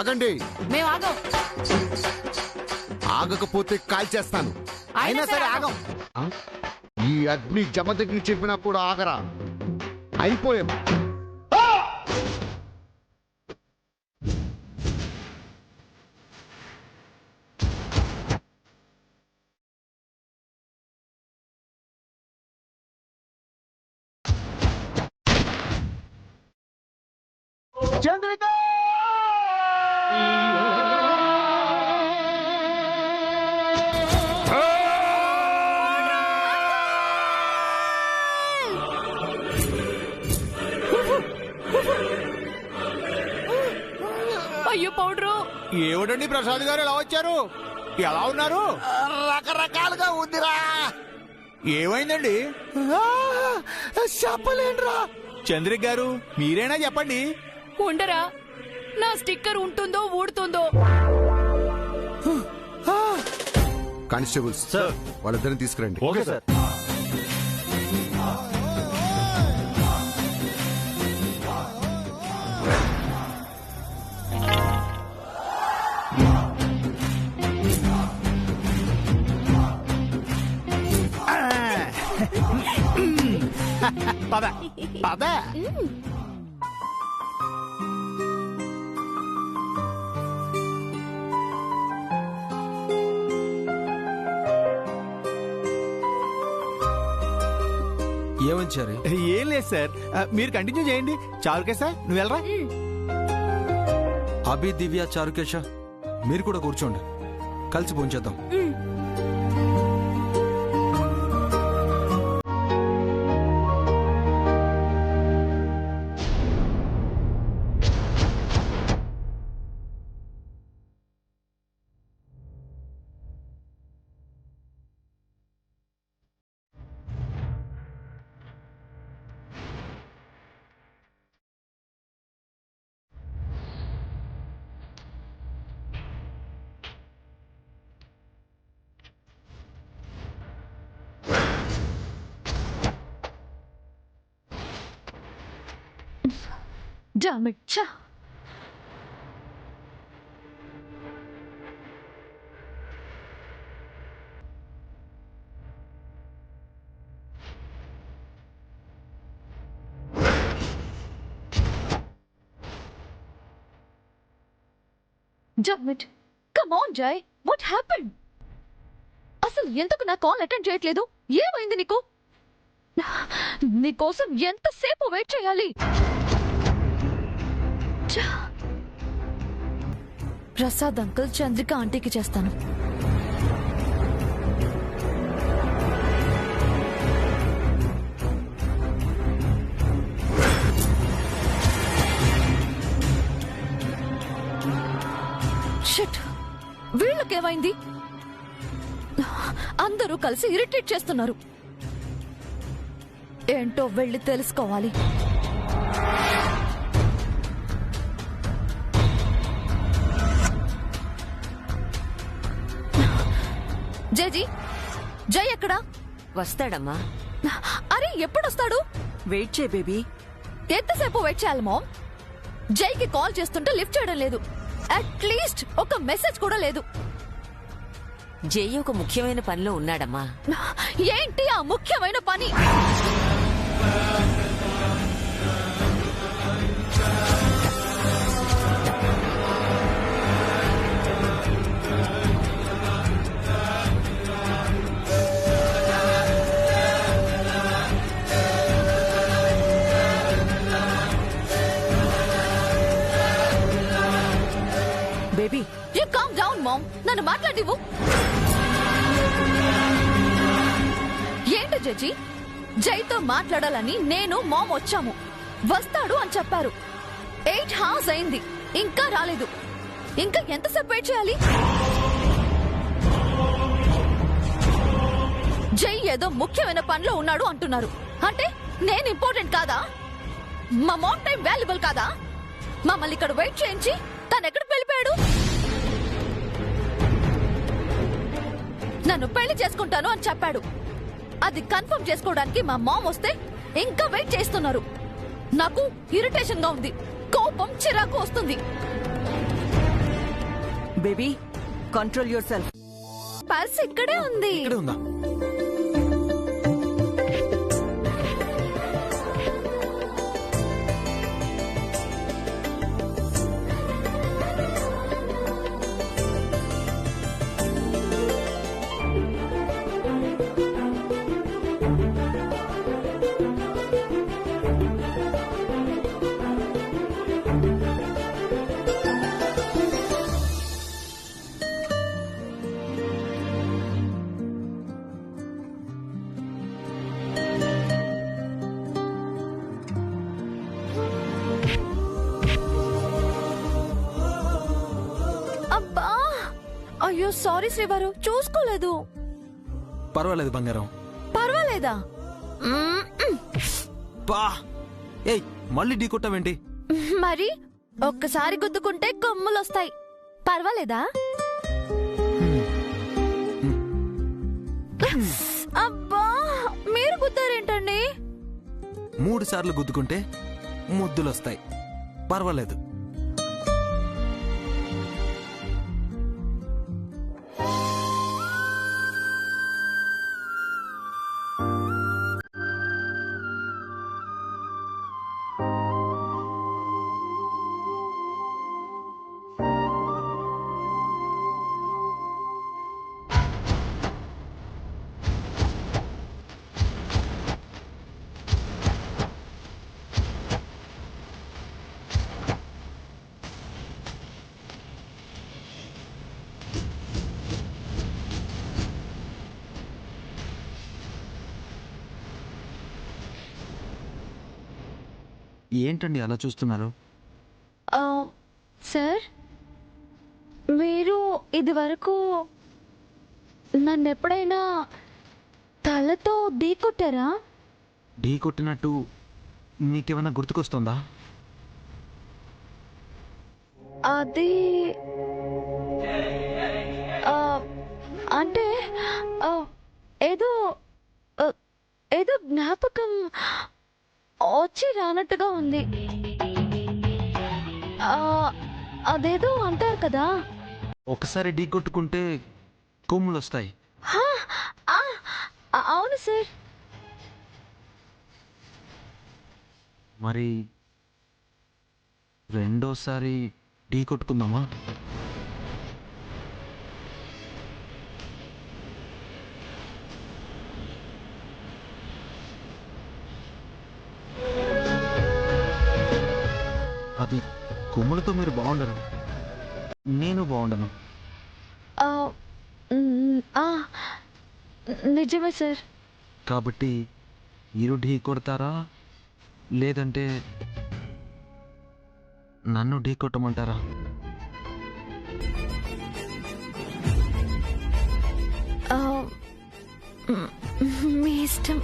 ఆగండి. మేము ఆగం. ఆగకపోతే కాల్ చేస్తాను. అయినా సరే ఆగం. ఈ అగ్ని జమదగ్ని చెప్పినా కూడా ఆగరా. అయిపోయాం. చంద్రిక అయ్యో పౌడరు. ఏమిటండి ప్రసాద్ గారు ఎలా వచ్చారు? ఎలా ఉన్నారు? రకరకాలుగా ఉందిరా. ఏమైందండి? చెప్పలేనురా. చంద్రిక్ గారు మీరేనా చెప్పండి. ఉండరా, నా స్టిక్కర్ ఉంటుందో ఊడుతుందో. Constables sir. వాళ్ళిద్దరిని తీసుకురండి. Okay sir. పద పద. ఏమంచారు? ఏం లేదు సార్, మీరు కంటిన్యూ చేయండి. చాలుకే సార్, నువ్వు వెళ్ళరా. అభి, దివ్య, చారుకేశ మీరు కూడా కూర్చోండి, కలిసి భోంచేద్దాం. Damn it. Cha. Damn it. Come on, Jai. What happened? అసలు ఎందుకు నా కాల్ అటెండ్ చేయట్లేదు? ఏమైంది నీకు? నీకోసం ఎంతసేపు వెయిట్ చేయాలి? ప్రసాద్ అంకుల్, చంద్రిక ఆంటీకి చేస్తాను. షిట్, వీళ్ళకేమైంది? అందరూ కలిసి ఇరిటేట్ చేస్తున్నారు. ఏంటో వెళ్ళి తెలుసుకోవాలి. జైజీ, జై ఎక్కడా? వస్తాడమ్మా. అరే ఎప్పుడొస్తాడు? వెయిట్ చేయి బేబీ. ఎంతసేపు వెయిట్ చేయాలి మామ్? జైకి కాల్ చేస్తుంటే లిఫ్ట్ చేయడం లేదు. అట్లీస్ట్ ఒక మెసేజ్ కూడా లేదు. జై ఒక ముఖ్యమైన పనిలో ఉన్నాడమ్మా. ఏంటి ఆ ముఖ్యమైన పని? Baby, you calm down mom. నన్ను మాట్లాడివు. ఏంటి జడ్జి, జైతో మాట్లాడాలని నేను మామ్ వచ్చాము. వస్తాడు అని చెప్పారు. 8 hours అయింది, ఇంకా రాలేదు. ఇంకా ఎంతసేపు వెయిట్ చేయాలి? జై ఏదో ముఖ్యమైన పనిలో ఉన్నాడు అంటున్నారు. అంటే నేను ఇంపార్టెంట్ కాదా? మా మామ్ టైం వాల్యుబుల్ కాదా? మమ్మల్ని ఇక్కడ వెయిట్ చేయించి తను ఎక్కడికి వెళ్ళిపోయాడు? నన్ను పెళ్లి చేసుకుంటాను అని చెప్పాడు. అది కన్ఫర్మ్ చేసుకోవడానికి మా మామ్ వస్తే ఇంకా వెయిట్ చేస్తున్నారు. నాకు ఇరిటేషన్ గా ఉంది. కోపం, చిరాకు వస్తుంది. Baby control your self. Purse ఇక్కడే ఉంది. ఇక్కడే ఉందా? అబ్బా, అయ్యో సారీ శ్రీవారు, చూసుకోలేదు. పర్వాలేదు బంగారం. పర్వాలేదా? బా ఏయ్, మళ్ళీ ఢీ కొట్టావేంటి? మరి ఒక్కసారి గుద్దుకుంటే కొమ్ములొస్తాయి. పర్వాలేదా? అబ్బా, మీరు గుద్దారేంటండి? 3 సార్లు గుద్దుకుంటే ముద్దులొస్తాయి. పర్వాలేదు. ఏంటండి అలా చూస్తున్నారు? సార్, మీరు ఇది వరకు నన్ను ఎప్పుడైనా తలతో ఢీకొట్టారా? ఢీ కొట్టినట్టు నీకేమైనా గుర్తుకొస్తుందా? అది అంటే ఏదో ఏదో జ్ఞాపకం వచ్చి రానట్టుగా ఉంది. అదేదో అంటారు కదా, ఒకసారి ఢీ కొట్టుకుంటే కొమ్ములు వస్తాయి. అవును సార్. మరి రెండోసారి ఢీ కొట్టుకుందామా? అది కొమ్ములతో మీరు బాగుండరు, నేను బాగుండను. నిజమే సార్. కాబట్టి మీరు ఢీ కొడతారా, లేదంటే నన్ను ఢీ కొట్టమంటారా? మీ ఇష్టం.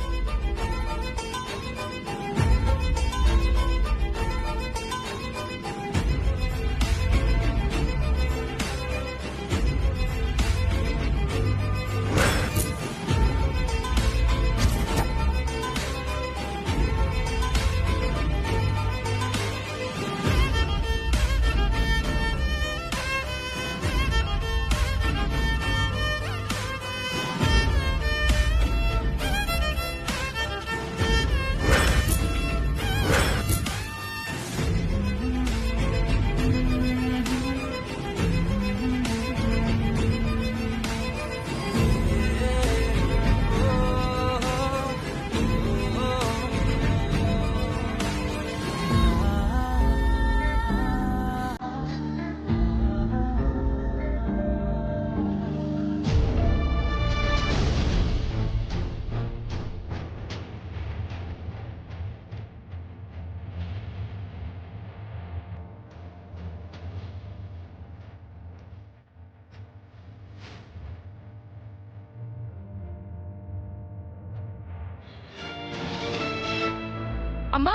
అమ్మా,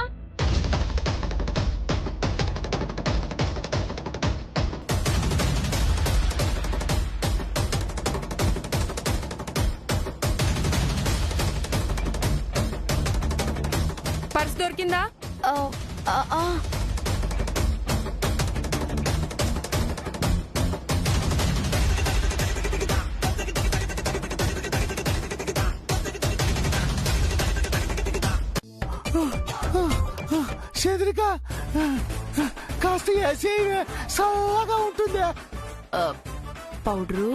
పర్స్ దొరికిందా? చంద్రిక కాస్త ఏసీ చల్లగా ఉంటుంది. పౌడరు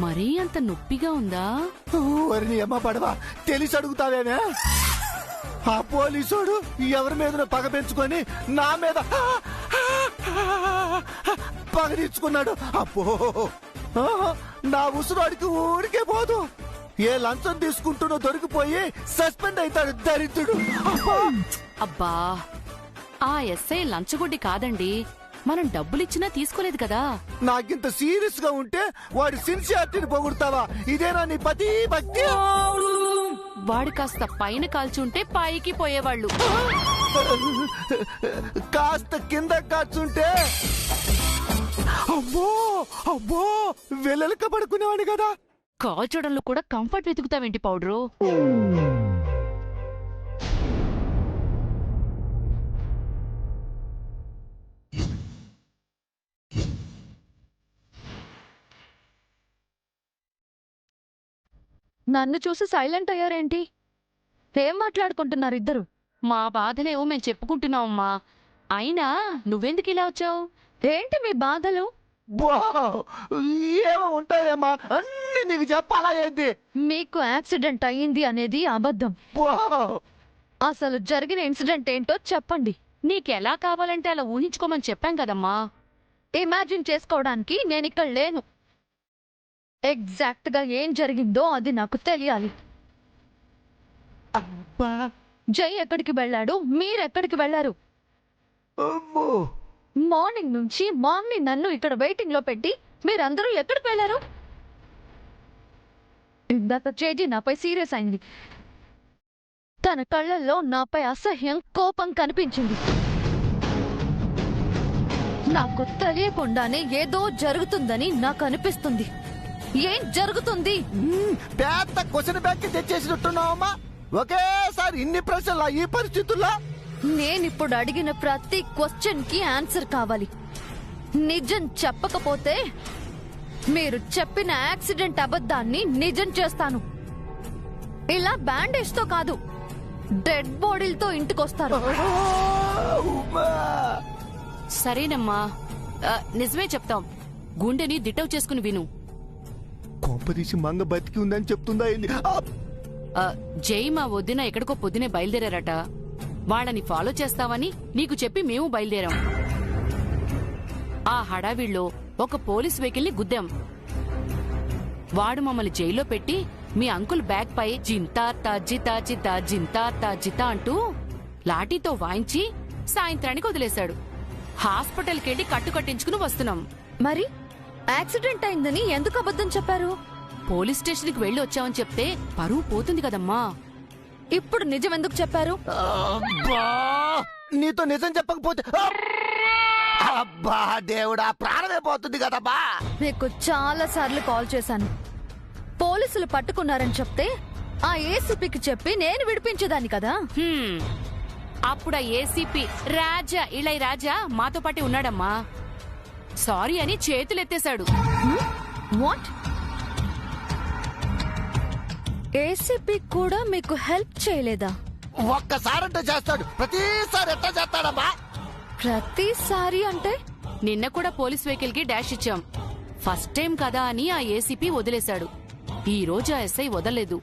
మరీ అంత నొప్పిగా ఉందా? వరిని అమ్మ పడవా తెలిసి అడుగుతావేమే? ఆ పోలీసుడు ఎవరి మీద పగ పెంచుకొని నా మీద పగ తీర్చుకున్నాడు. అప్పో నా ఉసురాడికి ఊరికే పోదు. ఏ లంచం తీసుకుంటున్నో దొరికిపోయి సస్పెండ్ అవుతాడు దరిద్రుడు. అబ్బా, ఆ ఎస్ఐ లంచగొడ్డి కాదండి, మనం డబ్బులిచ్చినా తీసుకోలేదు కదా. నాకింత సీరియస్ గా ఉంటే వాడి సిన్సియారిటీని పొగుడతావా? ఇదేనా నీ పతి భక్తి? వాడు కాస్త పైన కాల్చుంటే పైకి పోయేవాళ్ళు. కాస్త కింద కాచుంటే అబ్బో అబ్బో వెల్లెలక పడుకునేవాడి కదా. కాల్చడంలో కూడా కంఫర్ట్ వెతుకుతావేంటి పౌడరు? నన్ను చూసి సైలెంట్ అయ్యారేంటి? ఏం మాట్లాడుకుంటున్నారు ఇద్దరు? మా బాధలేవో మేము చెప్పుకుంటున్నామమ్మా. అయినా నువ్వెందుకు ఇలా వచ్చావు? ఏంటి మీ బాధలు? ఏమో ఉంటాయేమా, అన్ని నీకు చెప్పాలా ఏంటి? మీకు యాక్సిడెంట్ అయ్యింది అనేది అబద్ధం. అసలు జరిగిన ఇన్సిడెంట్ ఏంటో చెప్పండి. నీకెలా కావాలంటే అలా ఊహించుకోమని చెప్పాం కదమ్మా. ఇమాజిన్ చేసుకోవడానికి నేను ఇక్కడ లేను. ఎగ్జాక్ట్ గా ఏం జరిగిందో అది నాకు తెలియాలి. జై ఎక్కడికి వెళ్ళాడు? మీరెక్కడికి వెళ్ళారు? మార్నింగ్ నుంచి మామ్ని నన్ను ఇక్కడ వెయిటింగ్ లో పెట్టి మీరందరూ ఎక్కడికి వెళ్ళారు? ఇందాక జేజీ నాపై సీరియస్ అయింది. తన కళ్ళల్లో నాపై అసహ్యం, కోపం కనిపించింది. నాకు తెలియకుండానే ఏదో జరుగుతుందని నాకు అనిపిస్తుంది. ఏం జరుగుతుంది? పెద్ద క్వశ్చన్ బ్యాంక్ తెచ్చేసినట్టున్నావమ్మా. ఒకేసారి ఇన్ని ప్రశ్నలా ఈ పరిస్థితుల్లో? నేనిప్పుడు అడిగిన ప్రతి క్వశ్చన్ కి ఆన్సర్ కావాలి. నిజం చెప్పకపోతే మీరు చెప్పిన యాక్సిడెంట్ అబద్ధాన్ని నిజం చేస్తాను. ఇలా బ్యాండేజ్ తో కాదు, డెడ్ బాడీలతో ఇంటికొస్తారు. సరేనమ్మా, నిజమే చెప్తాం. గుండెని దిట్టవు చేసుకుని విను. కొంపదీసి మంగ బతికి ఉందని చెప్తుందా ఏంది? జై మా వదిన ఎక్కడికో పొద్దునే బయలుదేరారట. వాళ్ళని ఫాలో చేస్తావని నీకు చెప్పి మేము బయలుదేరాం. ఆ హడావిడిలో ఒక పోలీస్ వెహికల్ ని గుద్దాం. వాడు మమ్మల్ని జైల్లో పెట్టి మీ అంకుల్ బ్యాగ్ పై జింతా జితా జితా జింతా జితా అంటూ లాఠీతో వాయించి సాయంత్రానికి వదిలేశాడు. హాస్పిటల్కెళ్ళి కట్టించుకుని వస్తున్నాం. మరి యాక్సిడెంట్ అయిందని ఎందుకు అబద్ధం చెప్పారు? పోలీస్ స్టేషన్ కి వెళ్లి వచ్చామని చెప్తే పరువు పోతుంది కదమ్మా. ఇప్పుడు నిజం ఎందుకు చెప్పారు? నీతో నిజం చెప్పకపోతే అబ్బా దేవుడా, ప్రాణమే పోతుంది కదబ్బా. మీకు చాలా సార్లు కాల్ చేశాను. పోలీసులు పట్టుకున్నారని చెప్తే ఆ ఏసీపీకి చెప్పి నేను విడిపించేదాన్ని కదా. అప్పుడు ఆ ఏసీపీ రాజా ఇళై రాజా మాతో పాటు ఉన్నాడమ్మా. సారీ అని చేతులెత్తేశాడు. వాట్? ఏసీపీ కూడా మీకు హెల్ప్ చేయలేదా? ఒక్కసారంటే చేస్తాడు, ప్రతిసారి ఎట్లా చేస్తాడమ్మా? ప్రతిసారి అంటే? నిన్న కూడా పోలీస్ వెహికల్ కి డాష్ ఇచ్చాం. ఫస్ట్ టైం కదా అని ఆ ఏసీపీ వదిలేశాడు. ఈ రోజు ఆ ఎస్ఐ వదలలేదు.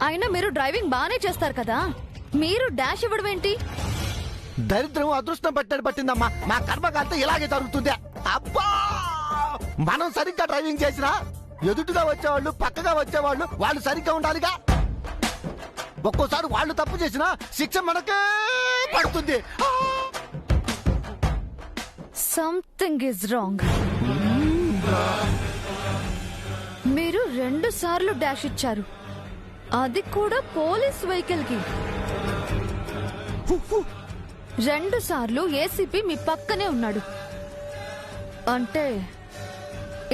అయినా మీరు డ్రైవింగ్ బానే చేస్తారు కదా, మీరు డాష్ ఇవ్వడం ఏంటి? దరిద్రం అదృష్టం పట్టిందమ్మా. మా కర్మకాంతా ఇలాగే జరుగుతుంది. అబ్బా, మనం సరిగ్గా డ్రైవింగ్ చేసినా ఎదుటిగా వచ్చేవాళ్ళు, పక్కగా వచ్చేవాళ్ళు వాళ్ళు సరిగ్గా ఉండాలిగా. ఒక్కోసారి వాళ్ళు తప్పు చేసినా శిక్ష మనకే పడుతుంది. Something is wrong. మీరు 2 సార్లు డాష్ ఇచ్చారు, అది కూడా పోలీస్ వెహికల్ కి. 2 సార్లు ఏసీపీ మీ పక్కనే ఉన్నాడు అంటే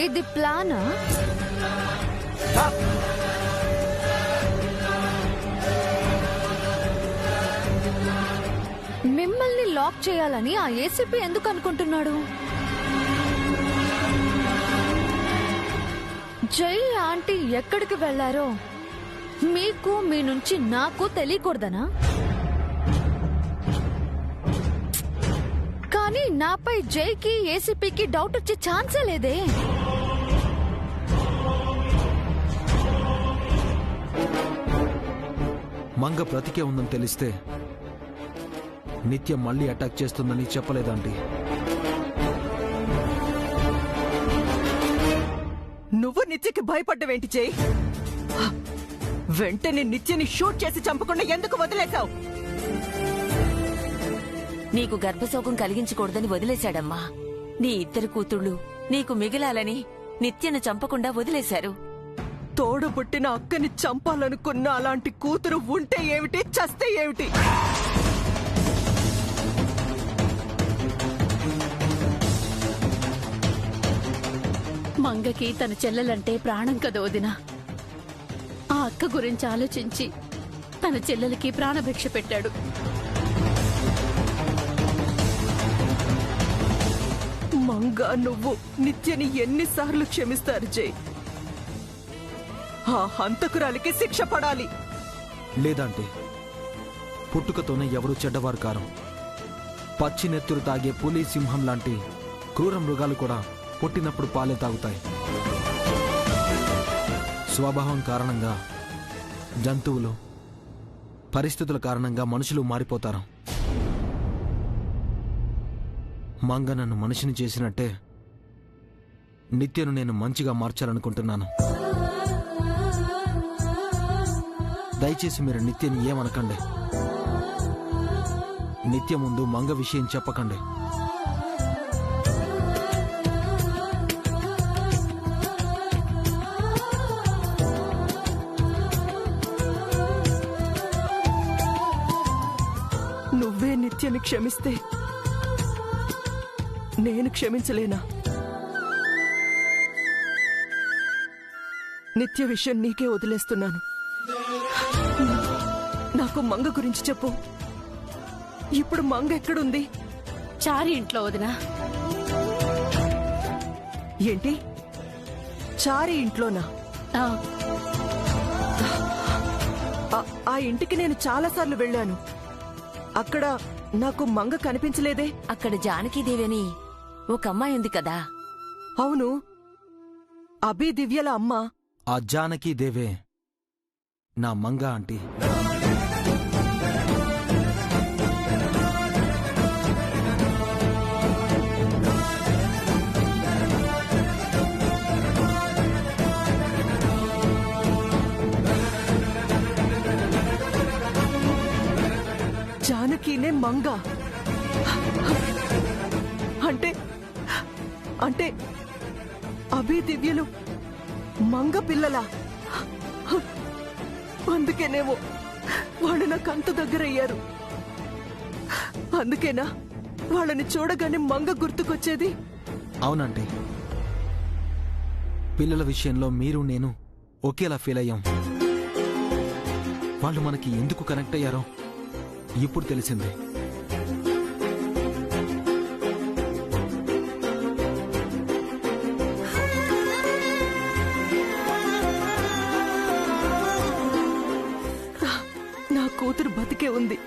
ఇది ప్లానా? మిమ్మల్ని లాక్ చేయాలని ఆ ఏసీపీ ఎందుకు అనుకుంటున్నాడు? జై ఆంటీ ఎక్కడికి వెళ్లారో మీకు మీ నుంచి నాకు తెలియకూడదనా? కానీ నాపై జైకి ఏసీపీకి డౌట్ వచ్చే ఛాన్సే లేదే. మంగ బ్రతికే ఉందని తెలిస్తే నిత్య మళ్ళీ అటాక్ చేస్తుందని చెప్పలేదండి. నువ్వు నిత్యకి భయపడ్డవేంటి జై? వెంటనే నిత్యని షూట్ చేసి చంపకుండా ఎందుకు వదిలేశావు? నీకు గర్భశోకం కలిగించకూడదని వదిలేశాడమ్మా. నీ ఇద్దరు కూతుళ్ళు నీకు మిగిలాలని నిత్యను చంపకుండా వదిలేశారు. తోడబుట్టిన అక్కని చంపాలనుకున్న అలాంటి కూతురు ఉంటే ఏమిటి, చస్తే ఏమిటి? మంగకి తన చెల్లెలంటే ప్రాణం కదా వదినా. ఆ అక్క గురించి ఆలోచించి తన చెల్లెలకి ప్రాణభిక్ష పెట్టాడు. మంగ నువ్వు నిత్యని ఎన్నిసార్లు క్షమిస్తారు జై? ఆ హంతకురాలికి శిక్ష పడాలి. లేదంటే పుట్టుకతోనే ఎవరూ చెడ్డవారు కారు. పచ్చి నెత్తురు తాగే పులి, సింహం లాంటి క్రూర మృగాలు కూడా పుట్టినప్పుడు పాలే తాగుతాయి. స్వభావం కారణంగా జంతువులు, పరిస్థితుల కారణంగా మనుషులు మారిపోతారు. మంగ నన్ను మనిషిని చేసినట్టే నిత్యను నేను మంచిగా మార్చాలనుకుంటున్నాను. దయచేసి మీరు నిత్యని ఏమనకండి. నిత్య ముందు మంగ విషయం చెప్పకండి. నువ్వే నిత్యని క్షమిస్తే నేను క్షమించలేనా? నిత్య విషయం నీకే వదిలేస్తున్నాను. నాకు మంగ గురించి చెప్పు. ఇప్పుడు మంగ ఎక్కడుంది? చారి ఇంట్లో వదినా. ఏంటి, చారి ఇంట్లోనా? ఆ, ఆ ఇంటికి నేను చాలాసార్లు వెళ్ళాను. అక్కడ నాకు మంగ కనిపించలేదే. అక్కడ జానకీదేవి అని ఒక అమ్మాయి ఉంది కదా. అవును, అభి దివ్యల అమ్మ. ఆ జానకీ దేవే నా మంగ ఆంటీ. జానకీనే మంగ అంటే అంటే అభి దివ్యలు మంగ పిల్లలా? అందుకేనేమో వాళ్ళు నాకు అంత దగ్గరయ్యారు. అందుకేనా వాళ్ళని చూడగానే మంగ గుర్తుకొచ్చేది? అవునంటే పిల్లల విషయంలో మీరు నేను ఒకేలా ఫీల్ అయ్యాం. వాళ్ళు మనకి ఎందుకు కనెక్ట్ అయ్యారో ఇప్పుడు తెలిసింది. నా కూతురు బతికే ఉంది.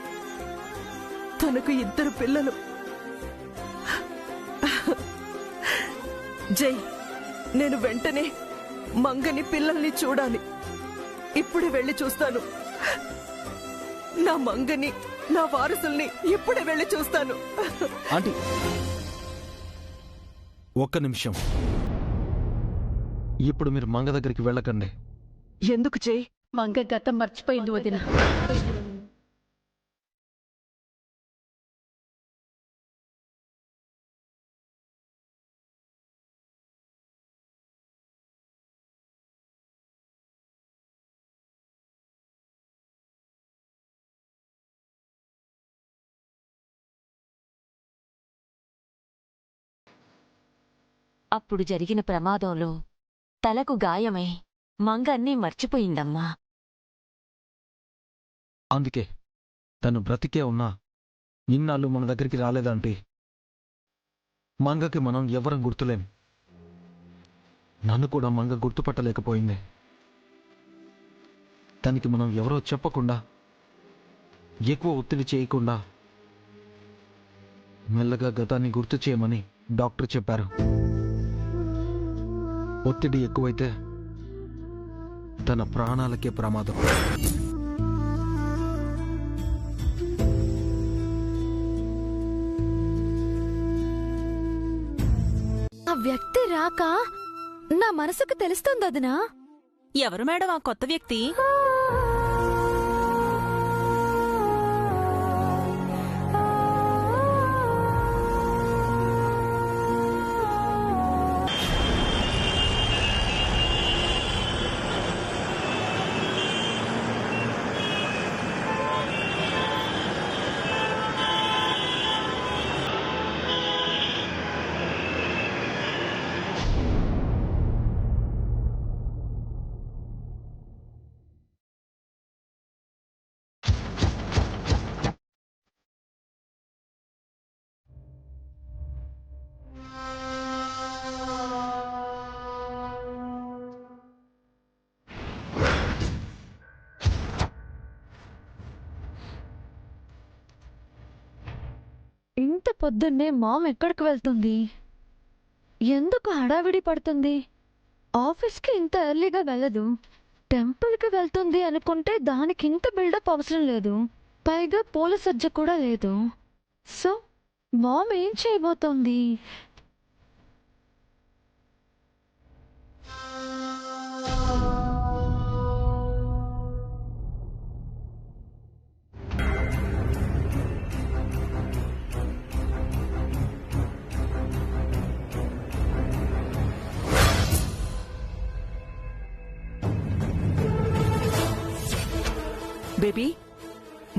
తనకు 2 పిల్లలు. జై, నేను వెంటనే మంగని పిల్లల్ని చూడాలి. ఇప్పుడే వెళ్ళి చూస్తాను. నా మంగని, నా వారసుల్ని ఇప్పుడే వెళ్ళి చూస్తాను. ఆంటీ ఒక్క నిమిషం. ఇప్పుడు మీరు మంగ దగ్గరికి వెళ్ళకండి. ఎందుకు జై? మంగ గతం మర్చిపోయింది వదినా. అప్పుడు జరిగిన ప్రమాదంలో తలకు గాయమై మంగ అన్నీ మర్చిపోయిందమ్మా. అందుకే తను బ్రతికే ఉన్నా ఇన్నాళ్ళు మన దగ్గరికి రాలేదంటే మంగకి మనం ఎవరం గుర్తులేం. నన్ను కూడా మంగ గుర్తుపట్టలేకపోయింది. తనకి మనం ఎవరో చెప్పకుండా, ఎక్కువ ఒత్తిడి చేయకుండా మెల్లగా గతాన్ని గుర్తు చేయమని డాక్టర్ చెప్పారు. ఒత్తిడి ఎక్కువైతే తన ప్రాణాలకే ప్రమాదం. ఆ వ్యక్తి రాక నా మనసుకు తెలుస్తుంది వదినా. ఎవరు మేడం ఆ కొత్త వ్యక్తి? ఇంత పొద్దున్నే మామ్ ఎక్కడికి వెళ్తుంది? ఎందుకు హడావిడి పడుతుంది? ఆఫీస్కి ఇంత ఎర్లీగా వెళ్ళదు. టెంపుల్కి వెళ్తుంది అనుకుంటే దానికి ఇంత బిల్డప్ అవసరం లేదు. పైగా పూల సజ్జ కూడా లేదు. సో మామ్ ఏం చేయబోతోంది? బేబీ,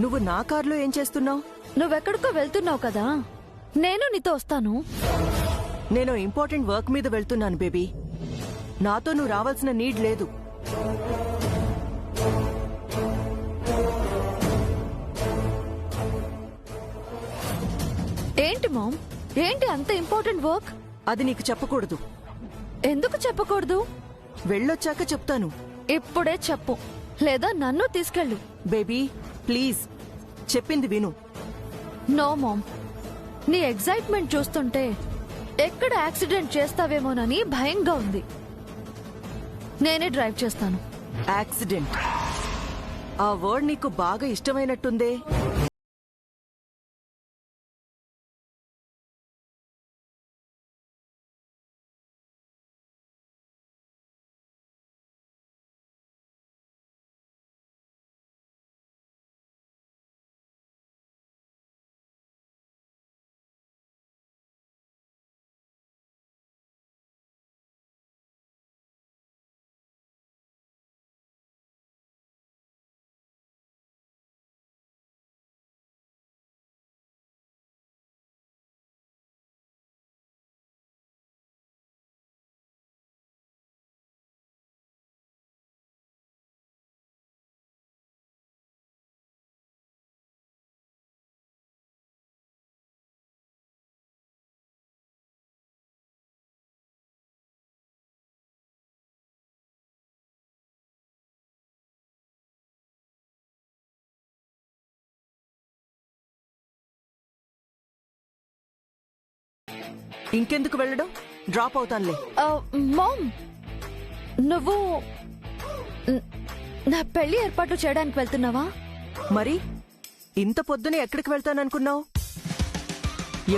నువ్వు నా కార్లో ఏం చేస్తున్నావు? నువ్వెక్కడికో వెళ్తున్నావు కదా, నేను నీతో వస్తాను. నేను ఇంపార్టెంట్ వర్క్ మీద వెళ్తున్నాను బేబీ. నాతో నువ్వు రావాల్సిన నీడ్ లేదు. ఏంటి మామ్, ఏంటి అంత ఇంపార్టెంట్ వర్క్? అది నీకు చెప్పకూడదు. ఎందుకు చెప్పకూడదు? వెళ్ళొచ్చాక చెప్తాను. ఇప్పుడే చెప్పు, లేదా నన్ను తీసుకెళ్ళు. బేబీ ప్లీజ్, చెప్పింది విను. నో మామ్, నీ ఎగ్జైట్మెంట్ చూస్తుంటే ఎక్కడ యాక్సిడెంట్ చేస్తావేమోనని భయంగా ఉంది. నేనే డ్రైవ్ చేస్తాను. యాక్సిడెంట్, ఆ వర్డ్ నీకు బాగా ఇష్టమైనట్టుందే. ఇంకెందుకు వెళ్ళడం? డ్రాప్ అవుతానులే. మామ్, నువ్వు నా పెళ్లి ఏర్పాట్లు చేయడానికి వెళ్తున్నావా? మరి ఇంత పొద్దునే ఎక్కడికి వెళ్తాననుకున్నావు?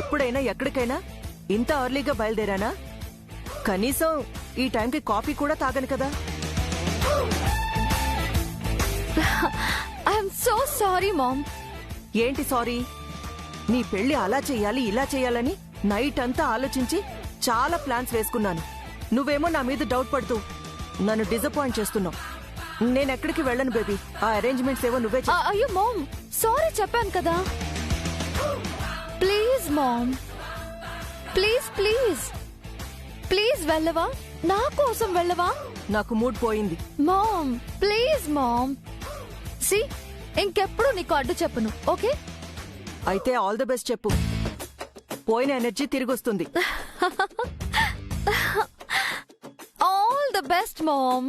ఎప్పుడైనా ఎక్కడికైనా ఇంత అర్లీగా బయలుదేరానా? కనీసం ఈ టైంకి కాఫీ కూడా తాగను కదా. I'm so sorry ma'am. ఏంటి సారీ? నీ పెళ్లి అలా చెయ్యాలి ఇలా చెయ్యాలని నైట్ అంతా ఆలోచించి చాలా ప్లాన్స్ వేసుకున్నాను. నువ్వేమో నా మీద డౌట్ పడుతూ నన్ను డిసప్పాయింట్ చేస్తున్నావు. నేనెక్కడికి వెళ్ళను బేబీ. ఆ అరేంజ్మెంట్స్ ఏవో నువ్వే చెయ్. అయ్యో మామ్, సారీ చెప్పాను కదా. Please ma'am, please please please వెళ్ళవా? నా కోసం వెళ్ళవా? నాకు మూడ్ పోయింది. Ma'am please ma'am. సి, ఇంకెప్పుడు నీకు అడ్డు చెప్పను, ఓకే? అయితే ఆల్ ది బెస్ట్ చెప్పు. పోయిన ఎనర్జీ తిరిగొస్తుంది. All the best ma'am.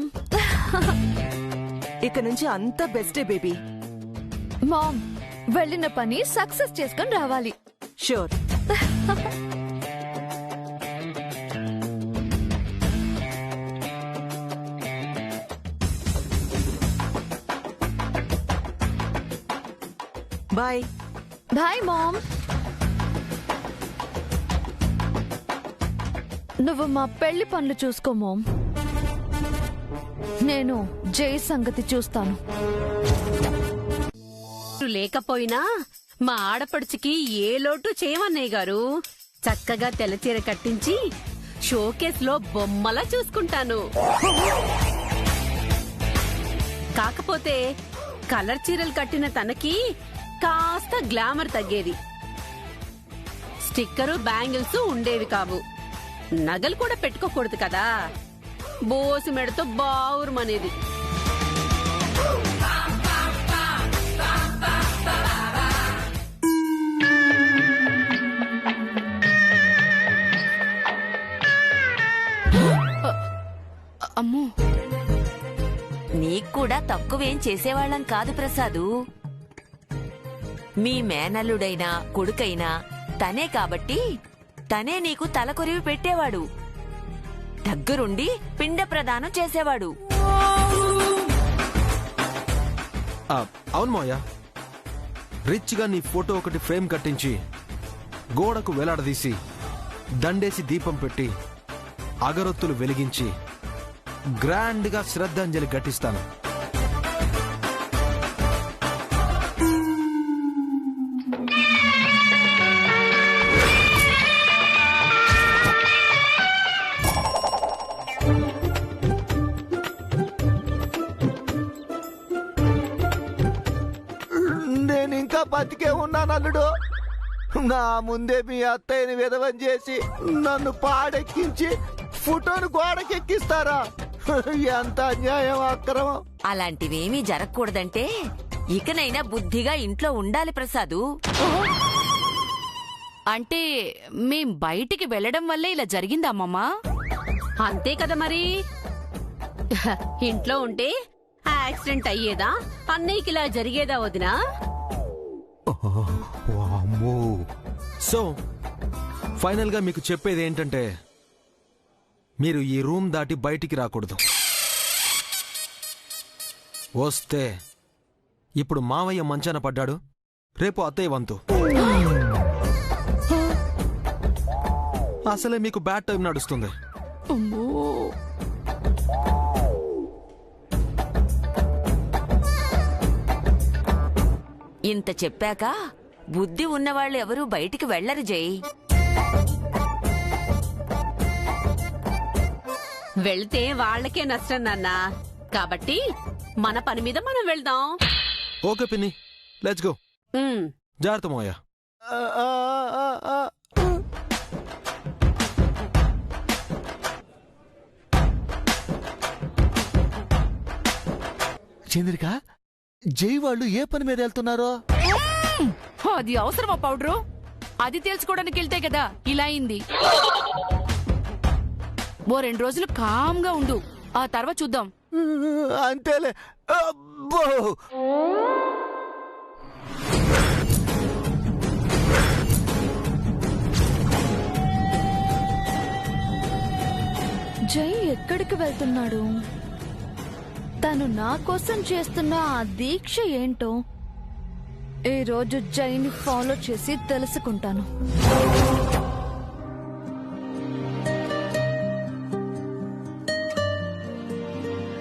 ఇక నుంచి అంతా బెస్టే బేబీ. మామ్, వెళ్ళిన పని సక్సెస్ చేసుకొని రావాలి. షూర్. బాయ్. Bye mom. నువ్వు మా పెళ్లి పనులు చూసుకో మామ్. నేను జై సంగతి చూస్తాను. లేకపోయినా మా ఆడపడుచుకి ఏ లోటు చేయమన్నయ్య గారు. చక్కగా తెల్లచీర కట్టించి షోకేస్ లో బొమ్మలా చూసుకుంటాను. కాకపోతే కలర్ చీరలు కట్టిన తనకి కాస్త గ్లామర్ తగ్గేది. స్టిక్కరు బ్యాంగిల్స్ ఉండేవి కావు. నగలు కూడా పెట్టుకోకూడదు కదా. బోసు మెడతో బావురుమనేది. అమ్మో, నీకు కూడా తక్కువేం చేసేవాళ్ళం కాదు ప్రసాదు. మీ మేనల్లుడైనా కొడుకైనా తనే కాబట్టి తనే నీకు తలకొరివి పెట్టేవాడు. దగ్గరుండి పిండ ప్రదానం చేసేవాడు. అవును మావయ్య, రిచ్ గా నీ ఫోటో ఒకటి ఫ్రేమ్ కట్టించి గోడకు వేలాడదీసి దండేసి దీపం పెట్టి అగరొత్తులు వెలిగించి గ్రాండ్ గా శ్రద్ధాంజలి ఘటిస్తాను. నేను ఇంకా బతికే ఉన్నాను అల్లుడు. నా ముందే మీ అత్తయ్యని విధవం చేసి నన్ను పాడెక్కించి ఫోటోను గోడకెక్కిస్తారా? ఎంత అన్యాయం, అక్రమం. అలాంటివేమీ జరగకూడదంటే ఇకనైనా బుద్ధిగా ఇంట్లో ఉండాలి ప్రసాదు. అంటే మేం బయటికి వెళ్ళడం వల్లే ఇలా జరిగిందా అమ్మమ్మా? అంతే కదా మరి. ఇంట్లో ఉంటే యాక్సిడెంట్ అయ్యేదా, అన్నయ్యకి ఇలా జరిగేదా వదినా? సో ఫైనల్ గా మీకు చెప్పేది ఏంటంటే, మీరు ఈ రూమ్ దాటి బయటికి రాకూడదు. వస్తే ఇప్పుడు మావయ్య మంచాన పడ్డాడు, రేపు అత్తయ్య వంతు. అసలే మీకు బ్యాడ్ టైం నడుస్తుంది. అమ్మో, ఇంత చెప్పాక బుద్ధి ఉన్నవాళ్ళు ఎవరూ బయటికి వెళ్లరు జై. వెళ్తే వాళ్ళకే నష్టం నాన్న. కాబట్టి మన పని మీద మనం వెళ్దాం. ఓకే పిన్ని, లెట్స్ గో. జాగ్రత్త మావయ్య. చంద్రిక, జై వాళ్ళు ఏ పని మీద వెళ్తున్నారో? అది అవసరమా పౌడరు? అది తెలుసుకోవడానికి వెళ్తే కదా ఇలా అయింది. ఓ 2 రోజులు కామ్గా ఉండు, ఆ తర్వాత చూద్దాం. అంతేలే. అబ్బో, జై ఎక్కడికి వెళ్తున్నాడు? తను నా కోసం చేస్తున్న ఆ దీక్ష ఏంటో ఈ రోజు జైని ఫాలో చేసి తెలుసుకుంటాను.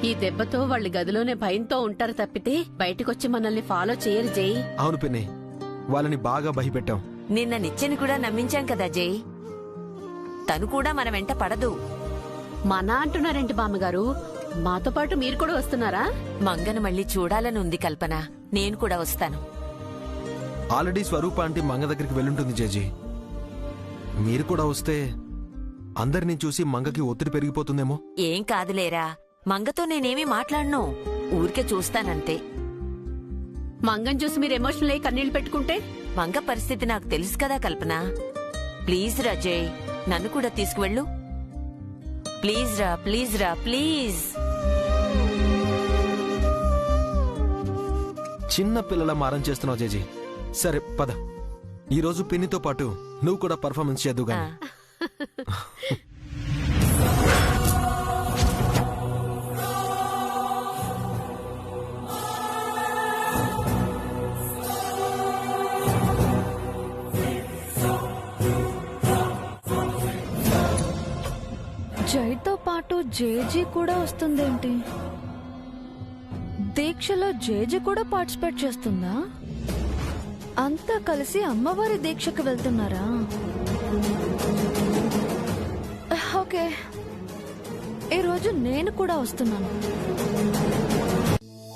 ఈ దెబ్బతో వాళ్ళు గదిలోనే భయంతో ఉంటారు తప్పితే బయటకొచ్చి మనల్ని ఫాలో చేయరు జై. అవును పిన్ని, వాళ్ళని బాగా భయపెట్టాం. నిన్న నిచ్చెని కూడా నమ్మించాం కదా జై. తను కూడా మన వెంట పడదు. మన అంటున్నారేంటి బామ్మగారు? మాతో పాటు మీరు కూడా వస్తున్నారా? మంగను మళ్ళీ చూడాలని ఉంది కల్పన. నేను కూడా వస్తాను. ఆల్రెడీ స్వరూప ఆంటీ మంగ దగ్గరికి వెళ్ళుంటుంది జేజీ. మీరు కూడా వస్తే అందరినీ చూసి మంగకి ఒత్తిడి పెరిగిపోతుందేమో. ఏం కాదులేరా, మంగతో నేనేమీ మాట్లాడను, ఊరికే చూస్తానంతే. మంగం చూసి మీరు ఎమోషనల్ అయ్యి కన్నీళ్లు పెట్టుకుంటే? మంగ పరిస్థితి నాకు తెలుసు కదా కల్పన. ప్లీజ్ రా జై, నన్ను కూడా తీసుకువెళ్ళు. ప్లీజ్ రా, ప్లీజ్ రా, ప్లీజ్. చిన్న పిల్లల మారం చేస్తున్నావు జేజీ. సరే పద. ఈ రోజు పిన్నితో పాటు నువ్వు కూడా పర్ఫార్మెన్స్ చేద్దు ఆ, గాని జైతో పాటు జేజీ కూడా వస్తుందేంటి? దీక్షలో జేజీ కూడా పార్టిసిపేట్ చేస్తుందా? అంతా కలిసి అమ్మవారి దీక్షకు వెళ్తున్నారా? ఓకే, ఈరోజు నేను కూడా వస్తున్నాను.